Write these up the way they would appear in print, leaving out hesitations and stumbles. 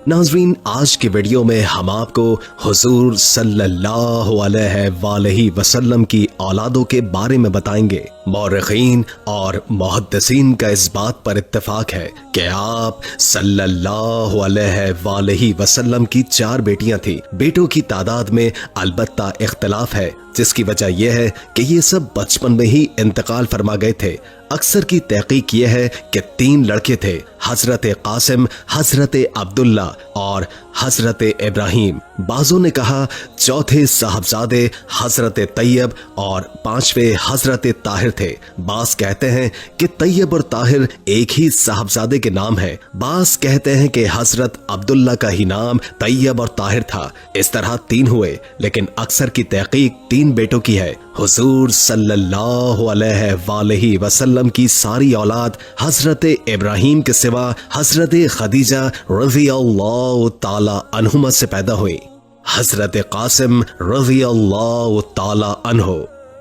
नाज़रीन, आज की वीडियो में हम आपको हुजूर सल्लल्लाहु अलैहि वसल्लम की औलादों के बारे में बताएंगे। मौरखीन और मुहद्दिसीन का इस बात पर इत्तेफाक है कि आप सल्लल्लाहु अलैहि वसल्लम की 4 बेटियां थी। बेटों की तादाद में अलबत्ता इख्तिलाफ है, जिसकी वजह यह है कि ये सब बचपन में ही इंतकाल फरमा गए थे। अक्सर की तहकीक यह है कि 3 लड़के थे, हजरत कासिम, हजरत अब्दुल्ला और हजरत इब्राहिम। बाज़ों ने कहा चौथे साहबजादे हजरत तैयब और 5वें हजरत ताहिर थे। बास कहते हैं कि तैयब और ताहिर एक ही साहबजादे के नाम है। बास कहते हैं कि हजरत अब्दुल्ला का ही नाम तैयब और ताहिर था। इस तरह 3 हुए, लेकिन अक्सर की तहकीक 3 बेटों की है। हुजूर सल्लल्लाहु अलैहि वसल्लम की सारी औलाद हजरत इब्राहिम के सिवा हजरत खदीजा रज़ियल्लाहु ताला अन्हुमा से पैदा हुई। हजरत कासिम रज़ियल्लाहु ताला अन्हु।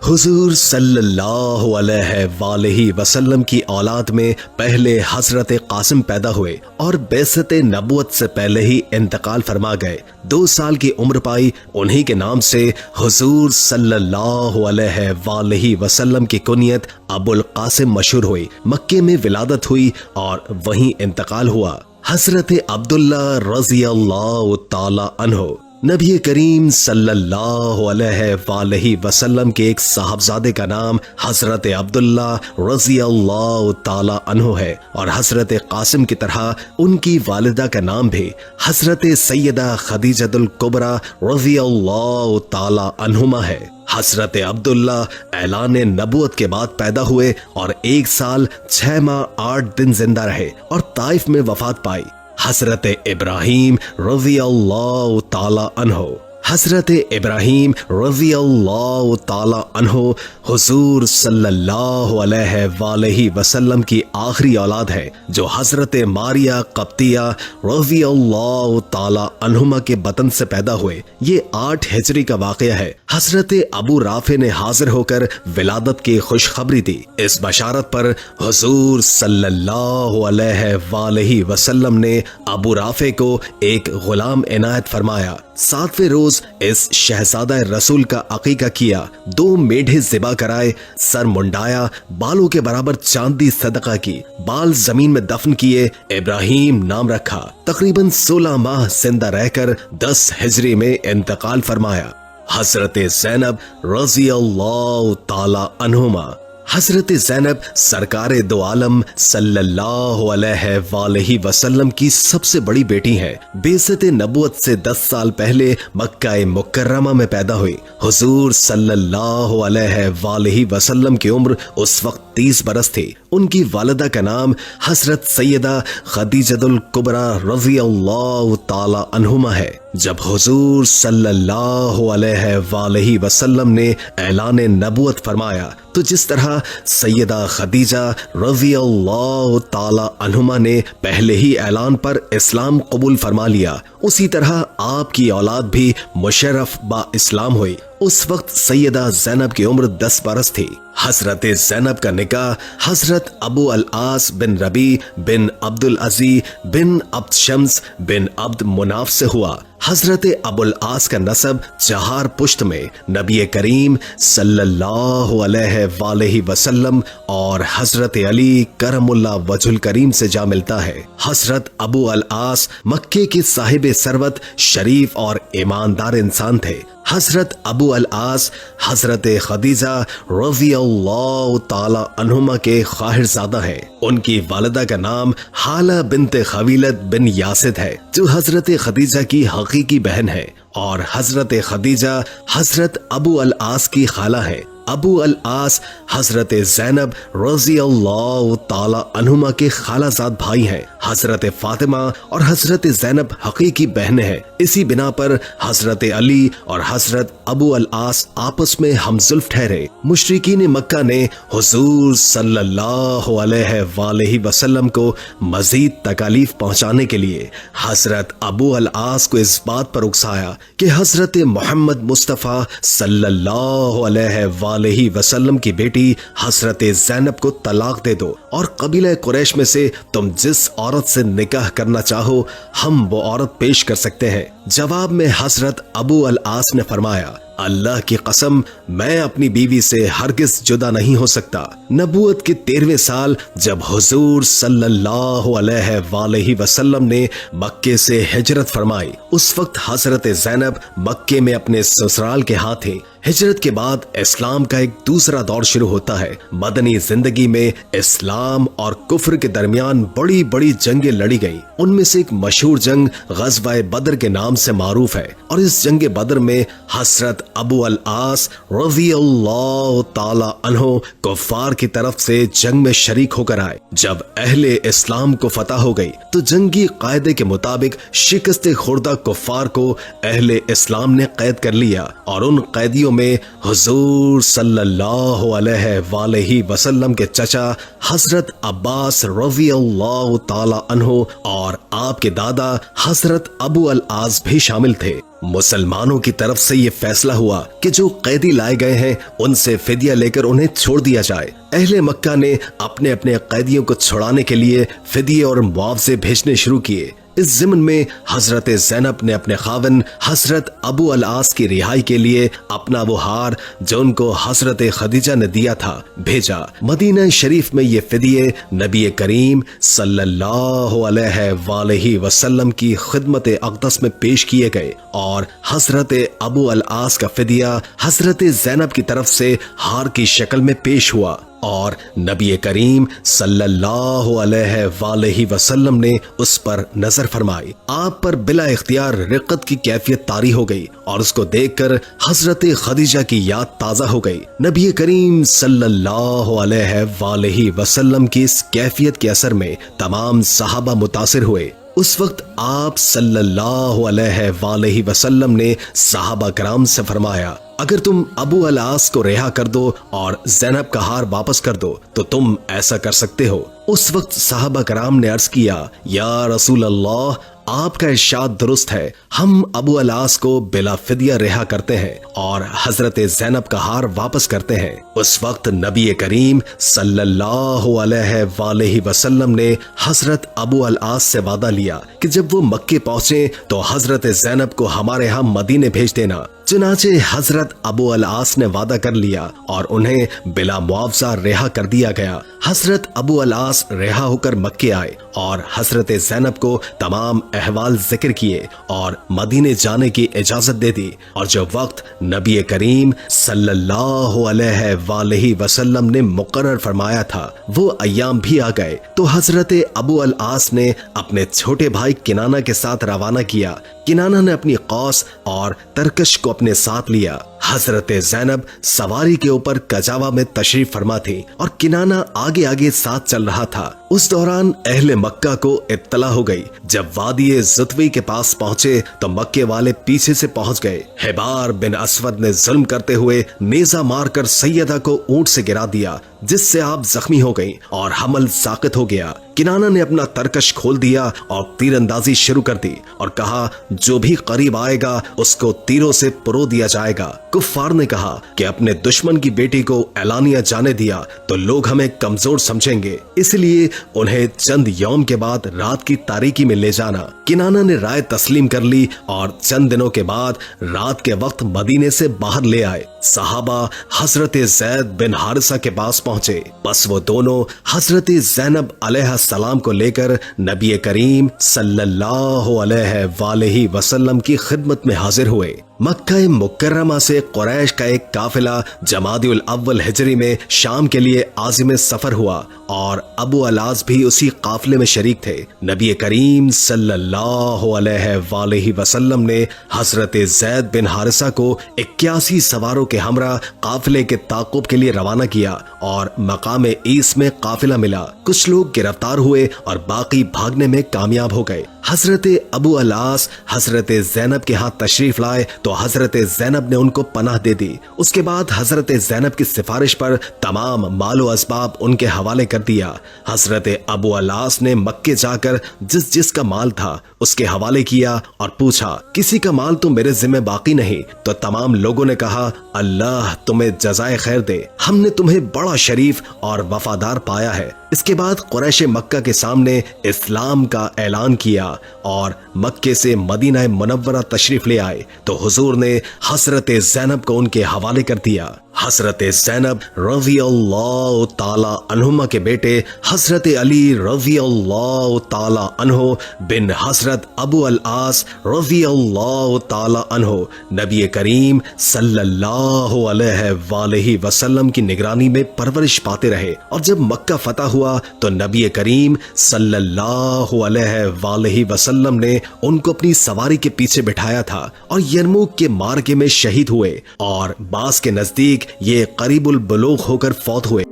हुजूर सल्लल्लाहु अलैहि वसल्लम की औलाद में पहले हजरत कासिम पैदा हुए और बेसत नबुवत से पहले ही इंतकाल फरमा गए। 2 साल की उम्र पाई। उन्हीं के नाम से हुजूर सल्लल्लाहु अलैहि वसल्लम की कुनियत अबुल कासिम मशहूर हुई। मक्के में विलादत हुई और वहीं इंतकाल हुआ। हजरत अब्दुल्ला रज़ियल्लाहु ताला अन्हु नबी करीम सल्लल्लाहु अलैहि वसल्लम के एक साहबजादे का नाम हजरत अब्दुल्ला रज़ियल्लाहु ताला अन्हु है और हजरत कासिम की तरह उनकी वालिदा का नाम भी हजरत सैयदा खदीजतुल कुबरा रज़ियल्लाहु ताला अन्हुमा है। हजरत अब्दुल्ला ऐलान नबुवत के बाद पैदा हुए और 1 साल 6 माह 8 दिन जिंदा रहे और ताइफ में वफात पाई। हजरत इब्राहिम रज़ियल्लाहु ताला अन्हु। हजरत इब्राहिम रज़ियल्लाहु ताला अन्हु हुजूर सल्लल्लाहु अलैहि वसल्लम की आखिरी औलाद है, जो हजरत मारिया कप्तिया रज़ियल्लाहु ताला अन्हुमा के बतन से पैदा हुए। ये 8 हिजरी का वाक़या है। हजरत अबू राफे ने हाजिर होकर विलादत की खुशखबरी दी। इस बशारत पर हुजूर सल्लल्लाहु अलैहि वसल्लम ने अबू राफे को एक गुलाम इनायत फरमाया। 7वें रोज इस शहजादा रसूल का अकीका किया। 2 मेढे ज़िबा कराए, सर मुंडाया, बालों के बराबर चांदी सदका की, बाल जमीन में दफन किए, इब्राहिम नाम रखा। तकरीबन 16 माह जिंदा रहकर 10 हिजरी में इंतकाल फरमाया। हजरत ज़ैनब रज़ियल्लाहु ताला अन्हुमा। हजरत ज़ैनब सरकारे दो आलम सल्लल्लाहु अलैहि वसल्लम की सबसे बड़ी बेटी है। बेइज्जत नबुवत से 10 साल पहले मक्का मुकर्रमा में पैदा हुई। हुजूर सल्लल्लाहु अलैहि वसल्लम की उम्र उस वक्त 30 बरस थी। उनकी वालिदा का नाम हजरत सैयदा खदीजतुल कुबरा रज़ियल्लाहु ताला अन्हुमा है। जब हुजूर सल्लल्लाहु अलैहि वसल्लम ने ऐलान नबुवत फरमाया, तो जिस तरह सैयदा खदीजा रज़ियल्लाहु ताला अन्हुमा ने पहले ही ऐलान पर इस्लाम कबूल फरमा लिया, उसी तरह आपकी औलाद भी मुशर्रफ बा इस्लाम हुई। उस वक्त सैयदा ज़ैनब की उम्र 10 बरस थी। हजरत ज़ैनब का निकाह हजरत अबू अल आस बिन रबी बिन अब्दुल अज़ीज़ बिन अब्द शम्स बिन अब्द मुनाफ से हुआ। हजरत अबुल आस का नसब 4 पुश्त में नबी करीम सल्लल्लाहु अलैहि वसल्लम और हजरत अली करमुल्ला वजुल करीम से जा मिलता है। हजरत अबू अल आस मक्के के साहिब सरवत, शरीफ और ईमानदार इंसान थे। हजरत अबू अल आस हजरत खदीजा रज़ियल्लाहु ताला अन्हुमा के ख्वाहिरज़ादा हैं। उनकी वालिदा का नाम हाला बिन्त खवीलत बिन यासिद है, जो हजरत खदीजा की हकीकी बहन है, और हजरत खदीजा हजरत अबू अल आस की खाला है। अबू अल आस हजरत ज़ैनब रज़ियल्लाहु ताला अन्हुमा के खालाजाद भाई हैं। हजरत फातिमा और हजरत ज़ैनब हकीकी बहनें हैं। इसी बिना पर हजरत अली और हजरत अबू अल आस आपस में हमजुल्फ ठहरे। मुशरिकीन मक्का ने हुजूर सल्लल्लाहु अलैहि वसल्लम को मजीद तकालीफ पहुंचाने के लिए हजरत अबू अल आस को इस बात पर उकसाया कि हजरत मोहम्मद मुस्तफ़ा सल्लल्लाहु अलैहि अलैहि वसल्लम की बेटी हजरत ज़ैनब को तलाक दे दो और कबीला कुरैश में से तुम जिस औरत से निकाह करना चाहो हम वो औरत पेश कर सकते हैं। जवाब में हजरत अबू अल आस ने फरमाया, अल्लाह की कसम मैं अपनी बीवी से हरगिज जुदा नहीं हो सकता। नबूवत के 13वें साल जब हुजूर सल्लल्लाहु अलैहि वसल्लम ने मक्के से हिजरत फरमाई, उस वक्त हजरत ज़ैनब मक्के में अपने ससुराल के हाथ थी। हिजरत के बाद इस्लाम का एक दूसरा दौर शुरू होता है। मदनी जिंदगी में इस्लाम और कुफ्र के दरमियान बड़ी बड़ी जंगें लड़ी गई। उनमें से एक मशहूर जंग ग़ज़वा बदर के नाम से मारूफ है और इस जंग बदर में हजरत अबू अल आस रज़ियल्लाहु ताला अन्हु कुफ्फार की तरफ से जंग में शरीक होकर आए। जब अहले इस्लाम को फतह हो गई तो जंगी कायदे के मुताबिक शिकस्त खुर्दा कुफ्फार को अहले इस्लाम ने कैद कर लिया और उन कैदियों में हुजूर सल्लल्लाहु अलैहि वसल्लम के चचा हजरत अब्बास रज़ियल्लाहु ताला अन्हु और आपके दादा हजरत अबू अल आस भी शामिल थे। मुसलमानों की तरफ से ये फैसला हुआ कि जो कैदी लाए गए हैं उनसे फिदिया लेकर उन्हें छोड़ दिया जाए। अहले मक्का ने अपने अपने कैदियों को छुड़ाने के लिए फिदिये और मुआवजे भेजने शुरू किए। इस ज़िम्न में हजरत ज़ैनब ने अपने खावन हजरत अबू अल आस की रिहाई के लिए अपना वो हार जो उनको हजरत खदीजा ने दिया था भेजा। मदीना शरीफ में ये फिदिये नबी करीम सल्लल्लाहु अलैहि वसल्लम की खिदमत अक़दस में पेश किए गए और हजरत अबू अल आस का फिदिया हजरत ज़ैनब की तरफ से हार की शक्ल में पेश हुआ और नबी करीम सल्लल्लाहु अलैहि वसल्लम ने उस पर नजर फरमाई। आप पर बिला इख्तियार रिक़्क़त की कैफियत तारी हो गई और उसको देखकर हजरत खदीजा की याद ताज़ा हो गई। नबी करीम सल्लल्लाहु अलैहि वसल्लम की इस कैफियत के असर में तमाम सहाबा मुतासिर हुए। उस वक्त आप सल्लल्लाहु अलैहि वसल्लम ने सहाबा कराम से फरमाया, अगर तुम अबू अल आस को रिहा कर दो और ज़ैनब का हार वापस कर दो तो तुम ऐसा कर सकते हो। उस वक्त सहाबा कराम ने अर्ज किया, या रसूल अल्लाह आपका इरशाद दुरुस्त है, हम अबू अल आस को बिला फिदिया रिहा करते हैं और हजरत ज़ैनब का हार वापस करते हैं। उस वक्त नबी करीम सल्लल्लाहु अलैहि वसल्लम ने हजरत अबू अल आस से वादा लिया कि जब वो मक्के पहुंचे तो हजरत ज़ैनब को हमारे यहाँ मदीने भेज देना। चुनाचे हजरत अबू अल आस ने वादा कर लिया और उन्हें बिला मुआवजा रिहा कर दिया गया। हजरत अबू अल आस रिहा होकर मक्के आए और हजरत ज़ैनब को तमाम अहवाल जिक्र किए और मदीने जाने की इजाजत दे दी। और जो वक्त नबी करीम सल्लल्लाहु अलैहि वसल्लम ने मुकर्रर फरमाया था वो अय्याम भी आ गए तो हजरत अबू अल आस ने अपने छोटे भाई किनाना के साथ रवाना किया। किनाना ने अपनी कौस और तरकश को अपने साथ लिया। हजरत ज़ैनब सवारी के ऊपर कजावा में तशरीफ फरमा थी और किनाना आगे आगे साथ चल रहा था। उस दौरान अहले मक्का को इत्तला हो गई। जब वादी ज़ुत्वी के पास पहुंचे तो मक्के वाले पीछे से पहुंच गए। हिबार बिन असवद ने जुल्म करते हुए नेजा मारकर सैयदा को ऊंट से गिरा दिया जिससे आप जख्मी हो गई और हमल साकित हो गया। किनाना ने अपना तरकश खोल दिया और तीरंदाजी शुरू कर दी और कहा, जो भी करीब आएगा उसको तीरों से पुरो दिया जाएगा। कुफ्फार ने कहा कि अपने दुश्मन की बेटी को एलानिया जाने दिया तो लोग हमें कमजोर समझेंगे, इसलिए उन्हें चंद यौम के बाद रात की तारीकी में ले जाना। किनाना ने राय तस्लीम कर ली और चंद दिनों के बाद रात के वक्त मदीने से बाहर ले आए। सहाबा हजरत ज़ैद बिन हारिसा के पास पहुंचे। बस वो दोनों हजरत ज़ैनब अलैहिस्सलाम को लेकर नबी करीम सल्लल्लाहु अलैहि वसल्लम की खिदमत में हाजिर हुए। मक्का मुकर्रमा से कुरैश का एक काफिला जमादिउल अव्वल हिजरी में शाम के लिए आज़िम सफर हुआ और अबू अल आस भी उसी काफिले में शरीक थे। नबी करीम सल्लल्लाहु अलैहि वसल्लम ने हजरत ज़ैद बिन हारिसा को 81 सवारों के हमरा काफिले के ताक़ुब के लिए रवाना किया और मकाम ईस में काफिला मिला। कुछ लोग गिरफ्तार हुए और बाकी भागने में कामयाब हो गए। हजरत अबू अल आस हजरत ज़ैनब के हाथ तशरीफ लाए तो तो हजरत ज़ैनब ने उनको पनाह दे दी। उसके बाद हजरत ज़ैनब की सिफारिश पर तमाम मालो असबाब उनके हवाले कर दिया। हजरत अबू अलास ने मक्के जाकर जिस जिस का माल था उसके हवाले किया और पूछा, किसी का माल तो मेरे जिम्मे बाकी नहीं? तो तमाम लोगों ने कहा, अल्लाह तुम्हें जज़ाए खैर दे, हमने तुम्हें बड़ा शरीफ और वफादार पाया है। इसके बाद कुरैश मक्का के सामने इस्लाम का ऐलान किया और मक्के से मदीना मुनव्वरा तशरीफ ले आए तो हुजूर ने हजरत ज़ैनब को उनके हवाले कर दिया। हजरत ज़ैनब रज़ी अल्लाह ताला अन्हुमा के बेटे हजरत अली रज़ी अल्लाह ताला अन्हु बिन हजरत अबू अल आस रज़ी अल्लाह ताला अन्हु नबी करीम सल्लल्लाहु अलैहि वसल्लम की निगरानी में परवरिश पाते रहे। और जब मक्का फतह हुआ तो नबी करीम सल्लल्लाहु अलैहि वसल्लम ने उनको अपनी सवारी के पीछे बिठाया था और यरमुक के मार्के में शहीद हुए और बास के नजदीक ये करीबुल बुलूग होकर फौत हुए।